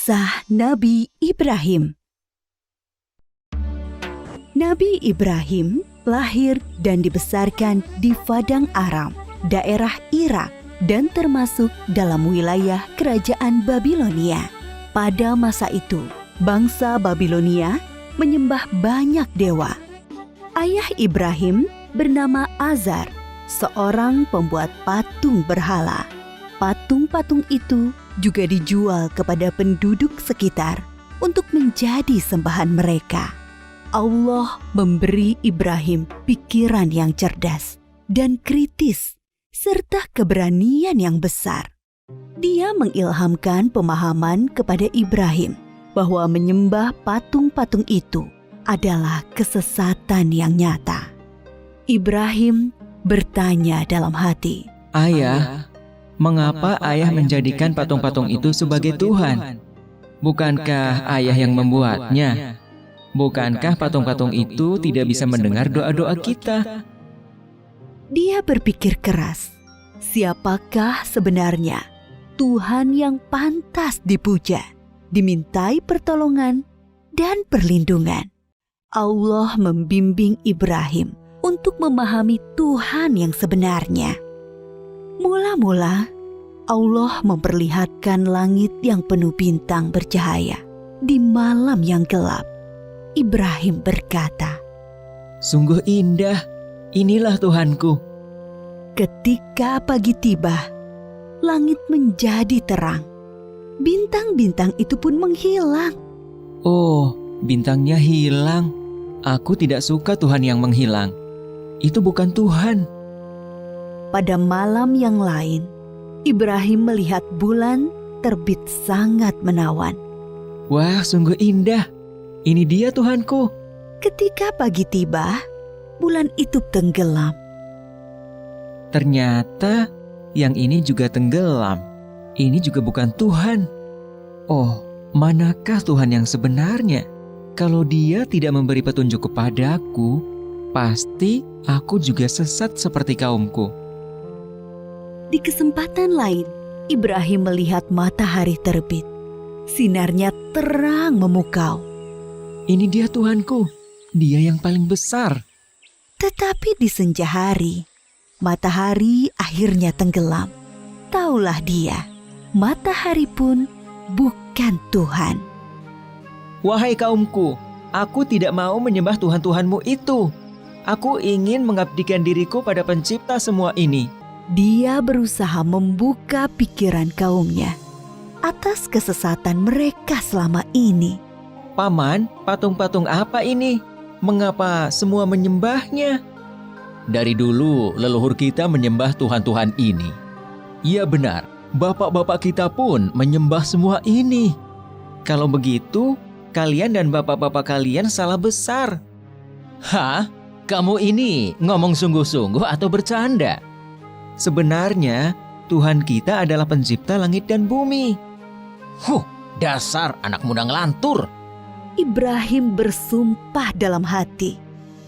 Kisah Nabi Ibrahim. Nabi Ibrahim lahir dan dibesarkan di Padang Aram, daerah Irak, dan termasuk dalam wilayah kerajaan Babilonia. Pada masa itu, bangsa Babilonia menyembah banyak dewa. Ayah Ibrahim bernama Azar, seorang pembuat patung berhala. Patung-patung itu juga dijual kepada penduduk sekitar untuk menjadi sembahan mereka. Allah memberi Ibrahim pikiran yang cerdas dan kritis, serta keberanian yang besar. Dia mengilhamkan pemahaman kepada Ibrahim bahwa menyembah patung-patung itu adalah kesesatan yang nyata. Ibrahim bertanya dalam hati, "Ayah, mengapa ayah menjadikan patung-patung itu sebagai Tuhan? Bukankah ayah yang membuatnya? Bukankah patung-patung itu tidak bisa mendengar doa-doa kita?" Dia berpikir keras, siapakah sebenarnya Tuhan yang pantas dipuja, dimintai pertolongan dan perlindungan? Allah membimbing Ibrahim untuk memahami Tuhan yang sebenarnya. Mula-mula, Allah memperlihatkan langit yang penuh bintang bercahaya di malam yang gelap. Ibrahim berkata, "Sungguh indah, inilah Tuhanku." Ketika pagi tiba, langit menjadi terang. Bintang-bintang itu pun menghilang. Oh, bintangnya hilang. Aku tidak suka Tuhan yang menghilang. Itu bukan Tuhan. Pada malam yang lain, Ibrahim melihat bulan terbit sangat menawan. Wah, sungguh indah. Ini dia Tuhanku. Ketika pagi tiba, bulan itu tenggelam. Ternyata yang ini juga tenggelam. Ini juga bukan Tuhan. Oh, manakah Tuhan yang sebenarnya? Kalau Dia tidak memberi petunjuk kepadaku, pasti aku juga sesat seperti kaumku. Di kesempatan lain, Ibrahim melihat matahari terbit. Sinarnya terang memukau. Ini dia Tuhanku, Dia yang paling besar. Tetapi di senja hari, matahari akhirnya tenggelam. Taulah dia, matahari pun bukan Tuhan. Wahai kaumku, aku tidak mau menyembah Tuhan-Tuhanmu itu. Aku ingin mengabdikan diriku pada pencipta semua ini. Dia berusaha membuka pikiran kaumnya atas kesesatan mereka selama ini. Paman, patung-patung apa ini? Mengapa semua menyembahnya? Dari dulu leluhur kita menyembah Tuhan-Tuhan ini. Iya benar, bapak-bapak kita pun menyembah semua ini. Kalau begitu, kalian dan bapak-bapak kalian salah besar. Hah? Kamu ini ngomong sungguh-sungguh atau bercanda? Sebenarnya, Tuhan kita adalah pencipta langit dan bumi. Dasar anak muda ngelantur. Ibrahim bersumpah dalam hati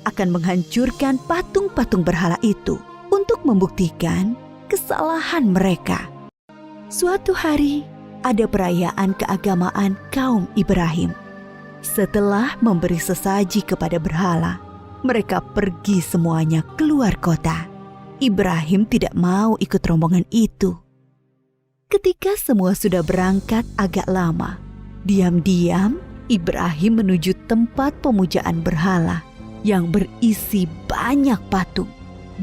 akan menghancurkan patung-patung berhala itu untuk membuktikan kesalahan mereka. Suatu hari, ada perayaan keagamaan kaum Ibrahim. Setelah memberi sesaji kepada berhala, mereka pergi semuanya keluar kota. Ibrahim tidak mau ikut rombongan itu. Ketika semua sudah berangkat agak lama, diam-diam Ibrahim menuju tempat pemujaan berhala yang berisi banyak patung.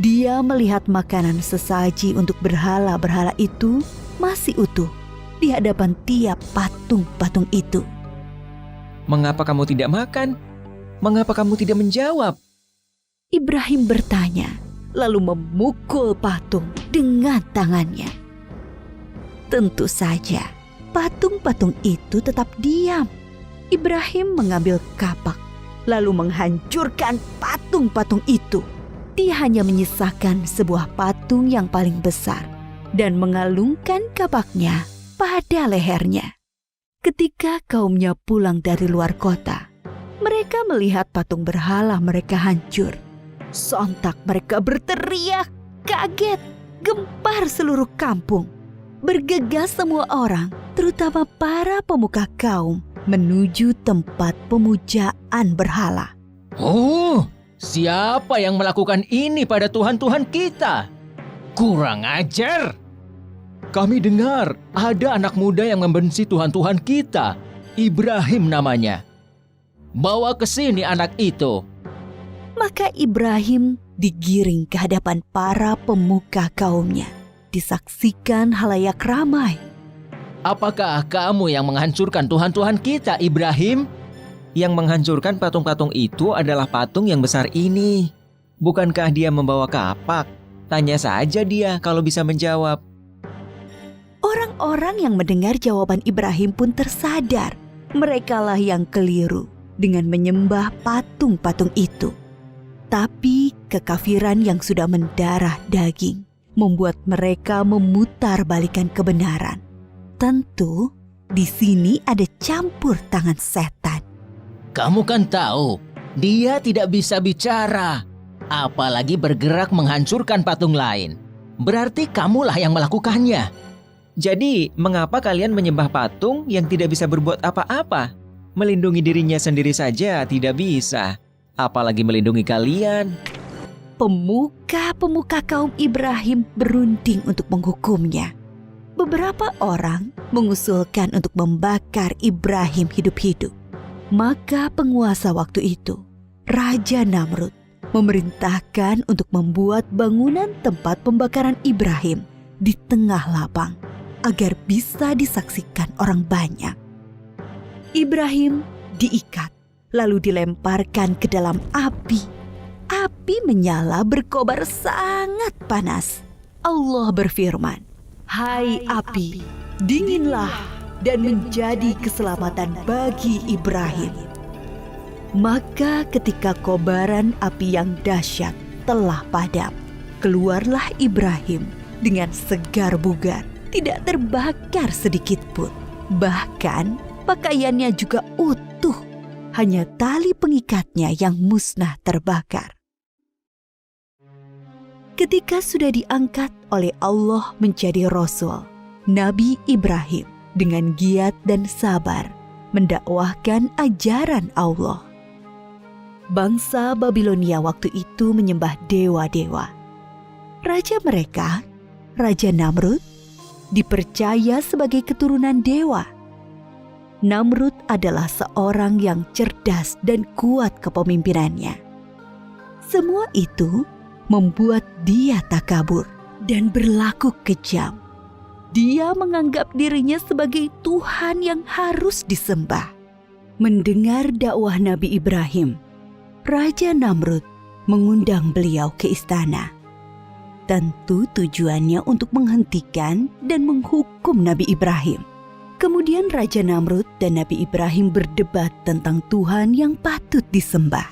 Dia melihat makanan sesaji untuk berhala-berhala itu masih utuh di hadapan tiap patung-patung itu. Mengapa kamu tidak makan? Mengapa kamu tidak menjawab? Ibrahim bertanya, lalu memukul patung dengan tangannya. Tentu saja, patung-patung itu tetap diam. Ibrahim mengambil kapak, lalu menghancurkan patung-patung itu. Dia hanya menyisakan sebuah patung yang paling besar dan mengalungkan kapaknya pada lehernya. Ketika kaumnya pulang dari luar kota, mereka melihat patung berhala mereka hancur. Sontak mereka berteriak, kaget, gempar seluruh kampung. Bergegas semua orang terutama para pemuka kaum, menuju tempat pemujaan berhala. Oh, siapa yang melakukan ini pada Tuhan-Tuhan kita? Kurang ajar! Kami dengar ada anak muda yang membenci Tuhan-Tuhan kita. Ibrahim namanya. Bawa ke sini anak itu. Maka Ibrahim digiring ke hadapan para pemuka kaumnya. Disaksikan halayak ramai. Apakah kamu yang menghancurkan Tuhan-Tuhan kita, Ibrahim? Yang menghancurkan patung-patung itu adalah patung yang besar ini. Bukankah dia membawa kapak? Tanya saja dia kalau bisa menjawab. Orang-orang yang mendengar jawaban Ibrahim pun tersadar. Merekalah yang keliru dengan menyembah patung-patung itu. Tapi kekafiran yang sudah mendarah daging membuat mereka memutarbalikkan kebenaran. Tentu di sini ada campur tangan setan. Kamu kan tahu, dia tidak bisa bicara, apalagi bergerak menghancurkan patung lain. Berarti kamulah yang melakukannya. Jadi, mengapa kalian menyembah patung yang tidak bisa berbuat apa-apa? Melindungi dirinya sendiri saja tidak bisa, apalagi melindungi kalian. Pemuka-pemuka kaum Ibrahim berunding untuk menghukumnya. Beberapa orang mengusulkan untuk membakar Ibrahim hidup-hidup. Maka penguasa waktu itu, Raja Namrud, memerintahkan untuk membuat bangunan tempat pembakaran Ibrahim di tengah lapang agar bisa disaksikan orang banyak. Ibrahim diikat lalu dilemparkan ke dalam api. Api menyala berkobar sangat panas. Allah berfirman, "Hai api, dinginlah dan menjadi keselamatan bagi Ibrahim." Maka ketika kobaran api yang dahsyat telah padam, keluarlah Ibrahim dengan segar bugar, tidak terbakar sedikit pun. Bahkan pakaiannya juga utuh, hanya tali pengikatnya yang musnah terbakar. Ketika sudah diangkat oleh Allah menjadi Rasul, Nabi Ibrahim dengan giat dan sabar mendakwahkan ajaran Allah. Bangsa Babilonia waktu itu menyembah dewa-dewa. Raja mereka, Raja Namrud, dipercaya sebagai keturunan dewa. Namrud adalah seorang yang cerdas dan kuat kepemimpinannya. Semua itu membuat dia takabur dan berlaku kejam. Dia menganggap dirinya sebagai Tuhan yang harus disembah. Mendengar dakwah Nabi Ibrahim, Raja Namrud mengundang beliau ke istana. Tentu tujuannya untuk menghentikan dan menghukum Nabi Ibrahim. Kemudian Raja Namrud dan Nabi Ibrahim berdebat tentang Tuhan yang patut disembah.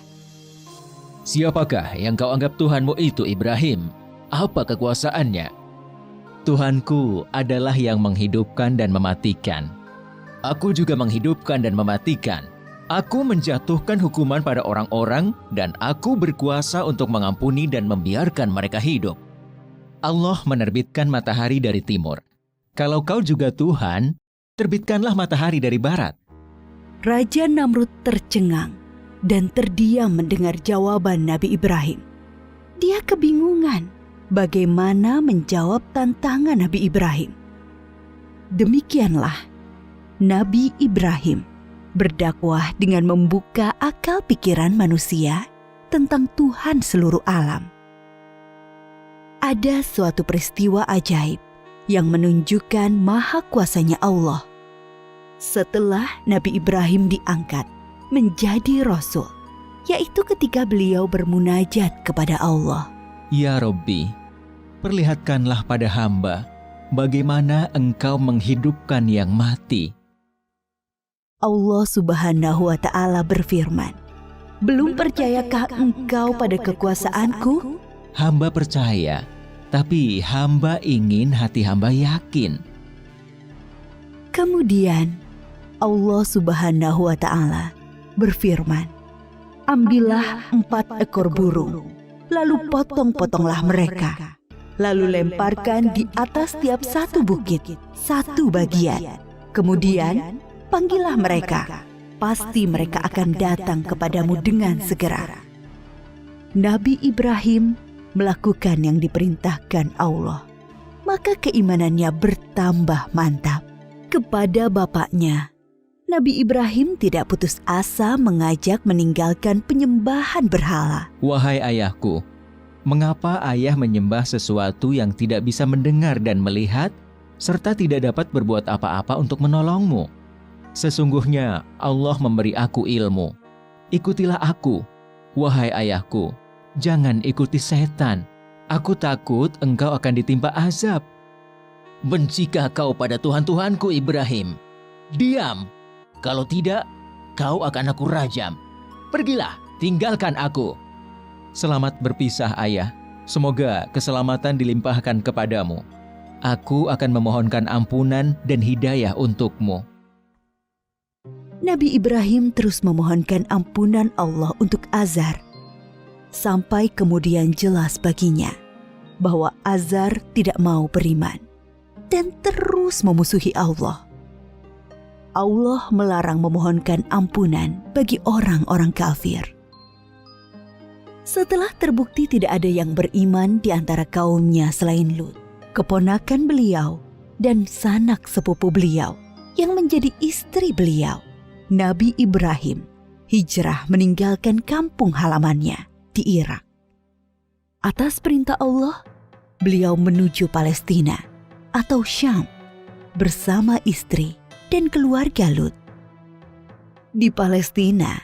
Siapakah yang kau anggap Tuhanmu itu, Ibrahim? Apa kekuasaannya? Tuhanku adalah yang menghidupkan dan mematikan. Aku juga menghidupkan dan mematikan. Aku menjatuhkan hukuman pada orang-orang dan aku berkuasa untuk mengampuni dan membiarkan mereka hidup. Allah menerbitkan matahari dari timur. Kalau kau juga Tuhan, terbitkanlah matahari dari barat. Raja Namrud tercengang dan terdiam mendengar jawaban Nabi Ibrahim. Dia kebingungan bagaimana menjawab tantangan Nabi Ibrahim. Demikianlah Nabi Ibrahim berdakwah dengan membuka akal pikiran manusia tentang Tuhan seluruh alam. Ada suatu peristiwa ajaib yang menunjukkan maha kuasanya Allah. Setelah Nabi Ibrahim diangkat menjadi Rasul, yaitu ketika beliau bermunajat kepada Allah. Ya Rabbi, perlihatkanlah pada hamba bagaimana Engkau menghidupkan yang mati. Allah Subhanahu wa Ta'ala berfirman, "Belum percayakah engkau pada kekuasaanku?" Hamba percaya, tapi hamba ingin hati hamba yakin. Kemudian Allah Subhanahu wa Ta'ala berfirman, "Ambillah 4 ekor burung, lalu potong-potonglah mereka, lalu lemparkan di atas tiap satu bukit, satu bagian. Kemudian, panggillah mereka. Pasti mereka akan datang kepadamu dengan segera. Nabi Ibrahim melakukan yang diperintahkan Allah. Maka keimanannya bertambah mantap. Kepada bapaknya, Nabi Ibrahim tidak putus asa mengajak meninggalkan penyembahan berhala. Wahai ayahku, mengapa ayah menyembah sesuatu yang tidak bisa mendengar dan melihat, serta tidak dapat berbuat apa-apa untuk menolongmu? Sesungguhnya Allah memberi aku ilmu. Ikutilah aku, wahai ayahku. Jangan ikuti setan. Aku takut engkau akan ditimpa azab. Bencikah kau pada Tuhan-Tuhanku Ibrahim? Diam. Kalau tidak, kau akan aku rajam. Pergilah, tinggalkan aku. Selamat berpisah, ayah. Semoga keselamatan dilimpahkan kepadamu. Aku akan memohonkan ampunan dan hidayah untukmu. Nabi Ibrahim terus memohonkan ampunan Allah untuk Azar. Sampai kemudian jelas baginya bahwa Azar tidak mau beriman dan terus memusuhi Allah. Allah melarang memohonkan ampunan bagi orang-orang kafir. Setelah terbukti tidak ada yang beriman di antara kaumnya selain Lut, keponakan beliau dan sanak sepupu beliau yang menjadi istri beliau, Nabi Ibrahim hijrah meninggalkan kampung halamannya di Irak. Atas perintah Allah, beliau menuju Palestina atau Syam bersama istri dan keluarga Lut. Di Palestina,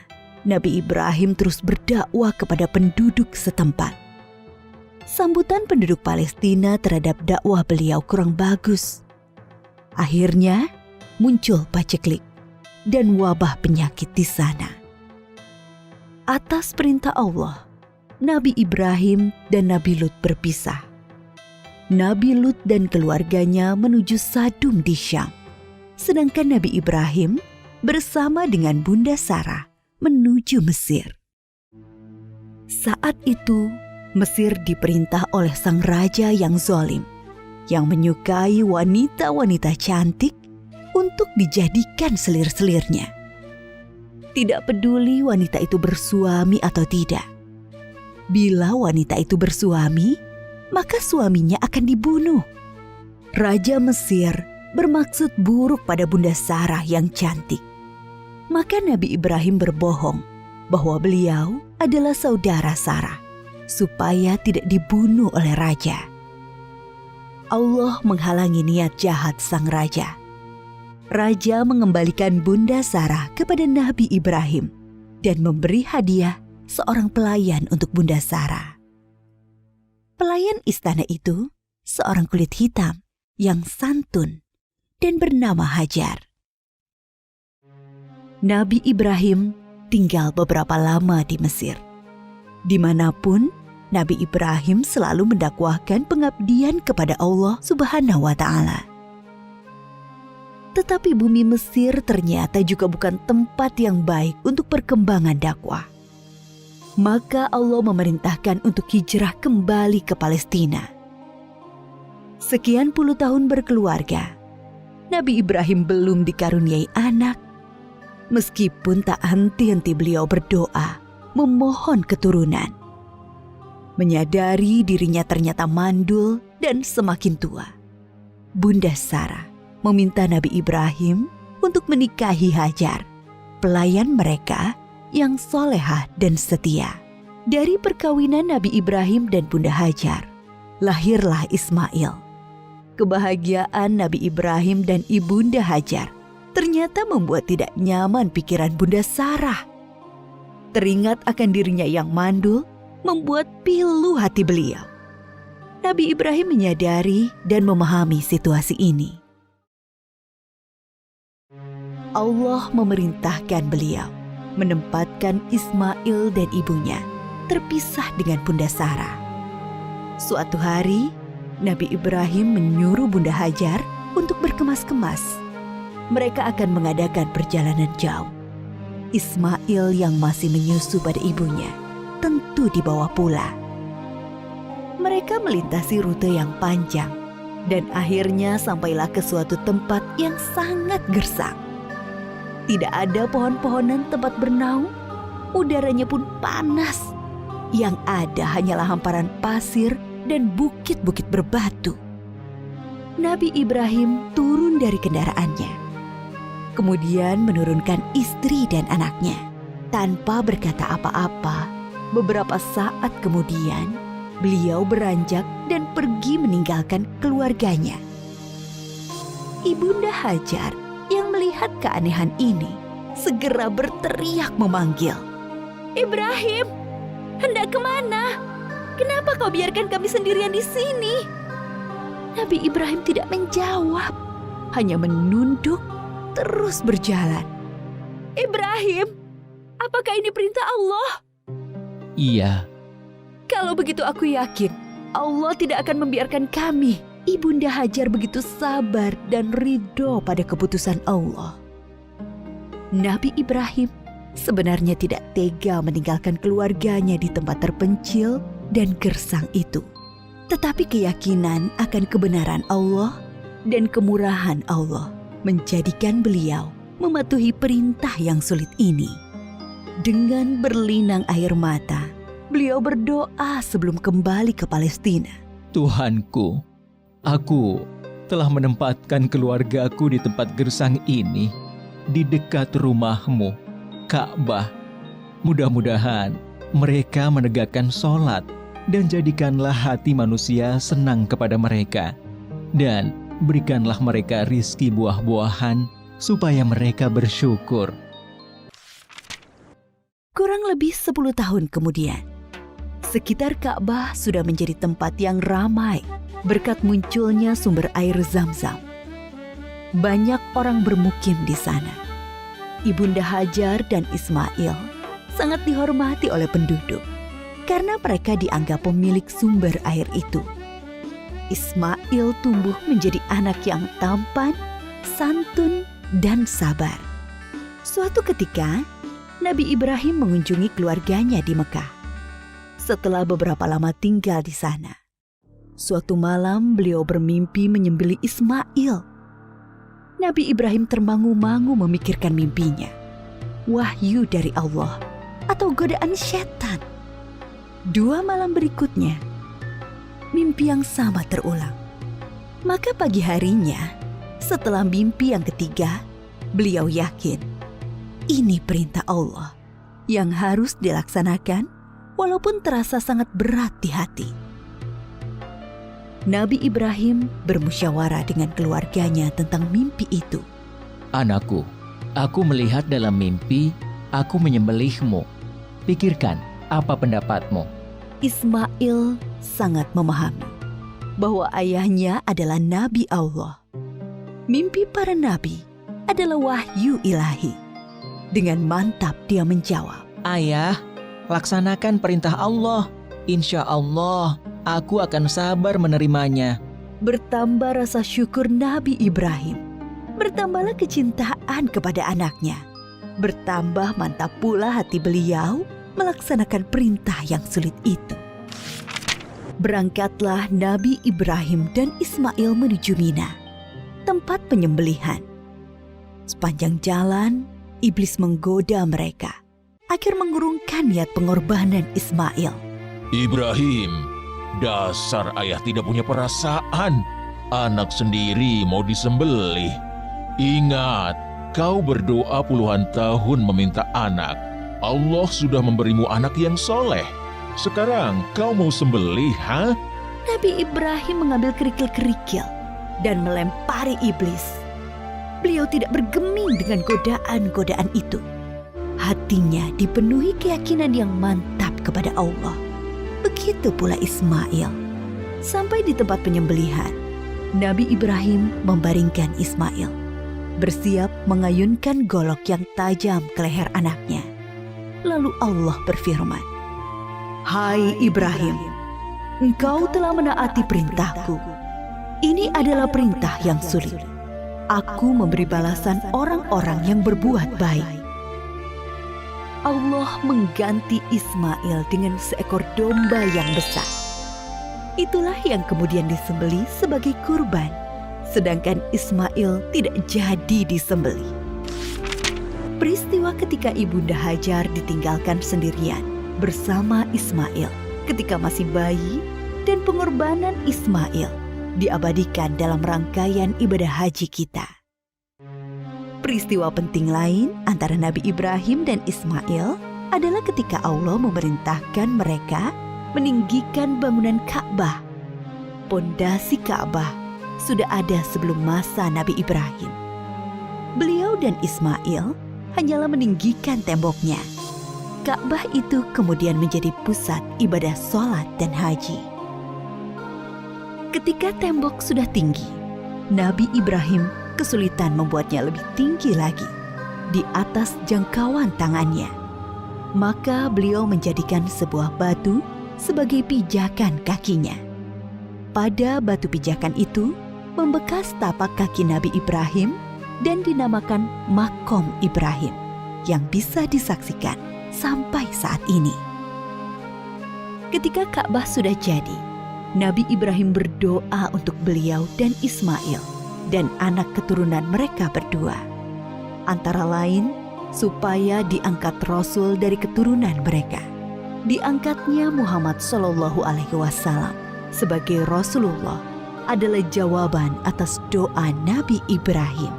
Nabi Ibrahim terus berdakwah kepada penduduk setempat. Sambutan penduduk Palestina terhadap dakwah beliau kurang bagus. Akhirnya muncul paceklik dan wabah penyakit di sana. Atas perintah Allah, Nabi Ibrahim dan Nabi Lut berpisah. Nabi Lut dan keluarganya menuju Sadum di Syam, sedangkan Nabi Ibrahim bersama dengan Bunda Sarah menuju Mesir. Saat itu, Mesir diperintah oleh sang raja yang zalim, yang menyukai wanita-wanita cantik untuk dijadikan selir-selirnya. Tidak peduli wanita itu bersuami atau tidak. Bila wanita itu bersuami, maka suaminya akan dibunuh. Raja Mesir bermaksud buruk pada Bunda Sarah yang cantik. Maka Nabi Ibrahim berbohong bahwa beliau adalah saudara Sarah, supaya tidak dibunuh oleh raja. Allah menghalangi niat jahat sang raja. Raja mengembalikan Bunda Sarah kepada Nabi Ibrahim dan memberi hadiah seorang pelayan untuk Bunda Sarah. Pelayan istana itu seorang kulit hitam yang santun dan bernama Hajar. Nabi Ibrahim tinggal beberapa lama di Mesir. Dimanapun, Nabi Ibrahim selalu mendakwahkan pengabdian kepada Allah Subhanahu wa Ta'ala. Tetapi bumi Mesir ternyata juga bukan tempat yang baik untuk perkembangan dakwah. Maka Allah memerintahkan untuk hijrah kembali ke Palestina. Sekian puluh tahun berkeluarga, Nabi Ibrahim belum dikaruniai anak, meskipun tak henti-henti beliau berdoa, memohon keturunan. Menyadari dirinya ternyata mandul dan semakin tua, Bunda Sarah meminta Nabi Ibrahim untuk menikahi Hajar, pelayan mereka yang solehah dan setia. Dari perkawinan Nabi Ibrahim dan Bunda Hajar, lahirlah Ismail. Kebahagiaan Nabi Ibrahim dan Ibunda Hajar ternyata membuat tidak nyaman pikiran Bunda Sarah. Teringat akan dirinya yang mandul, membuat pilu hati beliau. Nabi Ibrahim menyadari dan memahami situasi ini. Allah memerintahkan beliau menempatkan Ismail dan ibunya terpisah dengan Bunda Sarah. Suatu hari, Nabi Ibrahim menyuruh Bunda Hajar untuk berkemas-kemas. Mereka akan mengadakan perjalanan jauh. Ismail yang masih menyusu pada ibunya tentu dibawa pula. Mereka melintasi rute yang panjang Dan akhirnya sampailah ke suatu tempat yang sangat gersang. Tidak ada pohon-pohonan tempat bernaung, udaranya pun panas. Yang ada hanyalah hamparan pasir dan bukit-bukit berbatu. Nabi Ibrahim turun dari kendaraannya, kemudian menurunkan istri dan anaknya. Tanpa berkata apa-apa, beberapa saat kemudian, beliau beranjak dan pergi meninggalkan keluarganya. Ibunda Hajar yang melihat keanehan ini segera berteriak memanggil, "Ibrahim, hendak kemana? Kenapa kau biarkan kami sendirian di sini?" Nabi Ibrahim tidak menjawab, hanya menunduk terus berjalan. "Ibrahim, apakah ini perintah Allah?" Iya. "Kalau begitu aku yakin Allah tidak akan membiarkan kami." Ibunda Hajar begitu sabar dan ridho pada keputusan Allah. Nabi Ibrahim sebenarnya tidak tega meninggalkan keluarganya di tempat terpencil dan gersang itu. Tetapi keyakinan akan kebenaran Allah dan kemurahan Allah menjadikan beliau mematuhi perintah yang sulit ini. Dengan berlinang air mata, beliau berdoa sebelum kembali ke Palestina. Tuhanku, aku telah menempatkan keluargaku di tempat gersang ini, di dekat rumah-Mu, Ka'bah. Mudah-mudahan mereka menegakkan sholat dan jadikanlah hati manusia senang kepada mereka. Dan berikanlah mereka rizki buah-buahan supaya mereka bersyukur. Kurang lebih 10 tahun kemudian, sekitar Ka'bah sudah menjadi tempat yang ramai berkat munculnya sumber air Zam-Zam. Banyak orang bermukim di sana. Ibunda Hajar dan Ismail sangat dihormati oleh penduduk karena mereka dianggap pemilik sumber air itu. Ismail tumbuh menjadi anak yang tampan, santun, dan sabar. Suatu ketika, Nabi Ibrahim mengunjungi keluarganya di Mekah. Setelah beberapa lama tinggal di sana, suatu malam beliau bermimpi menyembelih Ismail. Nabi Ibrahim termangu-mangu memikirkan mimpinya. Wahyu dari Allah atau godaan setan? 2 malam berikutnya, mimpi yang sama terulang. Maka pagi harinya, setelah mimpi yang ketiga, beliau yakin ini perintah Allah yang harus dilaksanakan walaupun terasa sangat berat di hati. Nabi Ibrahim bermusyawarah dengan keluarganya tentang mimpi itu. Anakku, aku melihat dalam mimpi, aku menyembelihmu. Pikirkan, apa pendapatmu? Ismail sangat memahami bahwa ayahnya adalah Nabi Allah. Mimpi para nabi adalah wahyu ilahi. Dengan mantap dia menjawab, Ayah, laksanakan perintah Allah. Insya Allah, aku akan sabar menerimanya. Bertambah rasa syukur Nabi Ibrahim. Bertambahlah kecintaan kepada anaknya. Bertambah mantap pula hati beliau melaksanakan perintah yang sulit itu. Berangkatlah Nabi Ibrahim dan Ismail menuju Mina, tempat penyembelihan. Sepanjang jalan, iblis menggoda mereka agar mengurungkan niat pengorbanan Ismail. Ibrahim, dasar ayah tidak punya perasaan. Anak sendiri mau disembelih. Ingat, kau berdoa puluhan tahun meminta anak. Allah sudah memberimu anak yang soleh. Sekarang kau mau sembelih, ha? Nabi Ibrahim mengambil kerikil-kerikil dan melempari iblis. Beliau tidak bergeming dengan godaan-godaan itu. Hatinya dipenuhi keyakinan yang mantap kepada Allah. Begitu pula Ismail. Sampai di tempat penyembelihan, Nabi Ibrahim membaringkan Ismail, bersiap mengayunkan golok yang tajam ke leher anaknya. Lalu Allah berfirman, "Hai Ibrahim, engkau telah menaati perintahku. Ini adalah perintah yang sulit. Aku memberi balasan orang-orang yang berbuat baik." Allah mengganti Ismail dengan seekor domba yang besar. Itulah yang kemudian disembelih sebagai kurban, sedangkan Ismail tidak jadi disembelih. Peristiwa ketika Ibunda Hajar ditinggalkan sendirian bersama Ismail ketika masih bayi dan pengorbanan Ismail diabadikan dalam rangkaian ibadah haji kita. Peristiwa penting lain antara Nabi Ibrahim dan Ismail adalah ketika Allah memerintahkan mereka meninggikan bangunan Ka'bah. Pondasi Ka'bah sudah ada sebelum masa Nabi Ibrahim. Beliau dan Ismail hanyalah meninggikan temboknya. Ka'bah itu kemudian menjadi pusat ibadah sholat dan haji. Ketika tembok sudah tinggi, Nabi Ibrahim kesulitan membuatnya lebih tinggi lagi di atas jangkauan tangannya. Maka beliau menjadikan sebuah batu sebagai pijakan kakinya. Pada batu pijakan itu membekas tapak kaki Nabi Ibrahim dan dinamakan Makom Ibrahim yang bisa disaksikan sampai saat ini. Ketika Ka'bah sudah jadi, Nabi Ibrahim berdoa untuk beliau dan Ismail dan anak keturunan mereka berdua. Antara lain, supaya diangkat Rasul dari keturunan mereka. Diangkatnya Muhammad SAW sebagai Rasulullah adalah jawaban atas doa Nabi Ibrahim.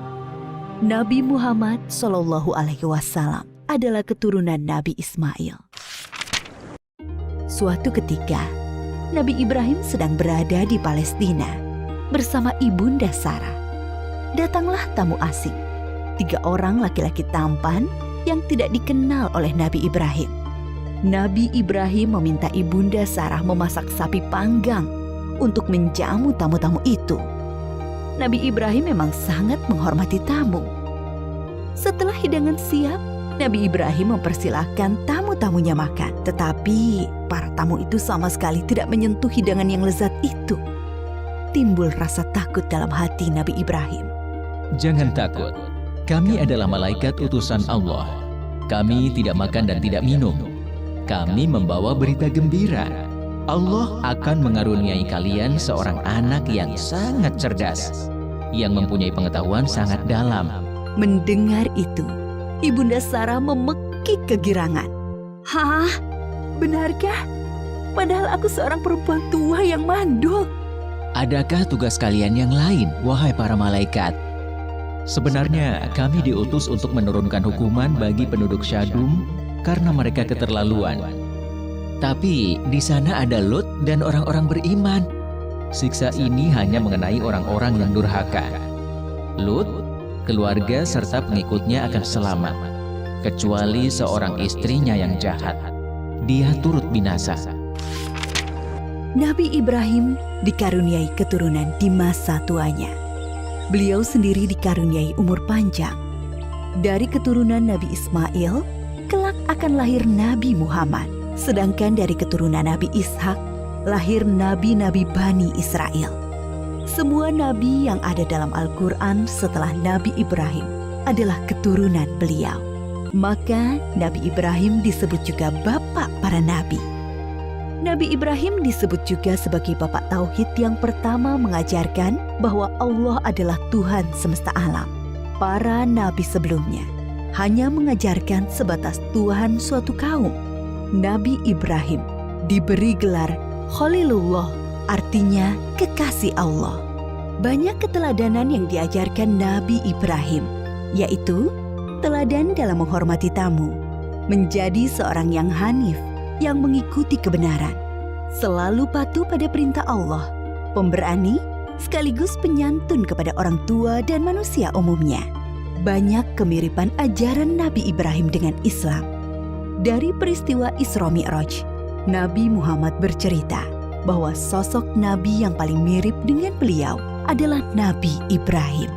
Nabi Muhammad SAW adalah keturunan Nabi Ismail. Suatu ketika, Nabi Ibrahim sedang berada di Palestina bersama Ibunda Sarah. Datanglah tamu asing, 3 orang laki-laki tampan yang tidak dikenal oleh Nabi Ibrahim. Nabi Ibrahim meminta Ibunda Sarah memasak sapi panggang untuk menjamu tamu-tamu itu. Nabi Ibrahim memang sangat menghormati tamu. Setelah hidangan siap, Nabi Ibrahim mempersilahkan tamu-tamunya makan. Tetapi para tamu itu sama sekali tidak menyentuh hidangan yang lezat itu. Timbul rasa takut dalam hati Nabi Ibrahim. Jangan takut, kami adalah malaikat utusan Allah. Kami tidak makan dan tidak minum. Kami membawa berita gembira. Allah akan mengaruniai kalian seorang anak yang sangat cerdas, yang mempunyai pengetahuan sangat dalam. Mendengar itu, Ibunda Sarah memekik kegirangan. Hah? Benarkah? Padahal aku seorang perempuan tua yang mandul. Adakah tugas kalian yang lain, wahai para malaikat? Sebenarnya kami diutus untuk menurunkan hukuman bagi penduduk Syadum karena mereka keterlaluan. Tapi di sana ada Lut dan orang-orang beriman. Siksa ini hanya mengenai orang-orang yang durhaka. Lut, keluarga serta pengikutnya akan selamat, kecuali seorang istrinya yang jahat. Dia turut binasa. Nabi Ibrahim dikaruniai keturunan di masa tuanya. Beliau sendiri dikaruniai umur panjang. Dari keturunan Nabi Ismail, kelak akan lahir Nabi Muhammad. Sedangkan dari keturunan Nabi Ishak, lahir nabi-nabi Bani Israel. Semua nabi yang ada dalam Al-Quran setelah Nabi Ibrahim adalah keturunan beliau. Maka Nabi Ibrahim disebut juga bapak para nabi. Nabi Ibrahim disebut juga sebagai bapak tauhid yang pertama mengajarkan bahwa Allah adalah Tuhan semesta alam. Para nabi sebelumnya hanya mengajarkan sebatas Tuhan suatu kaum. Nabi Ibrahim diberi gelar Khalilullah, artinya kekasih Allah. Banyak keteladanan yang diajarkan Nabi Ibrahim, yaitu teladan dalam menghormati tamu, menjadi seorang yang hanif, yang mengikuti kebenaran, selalu patuh pada perintah Allah, pemberani, sekaligus penyantun kepada orang tua dan manusia umumnya. Banyak kemiripan ajaran Nabi Ibrahim dengan Islam. Dari peristiwa Isra Mi'raj, Nabi Muhammad bercerita bahwa sosok Nabi yang paling mirip dengan beliau adalah Nabi Ibrahim.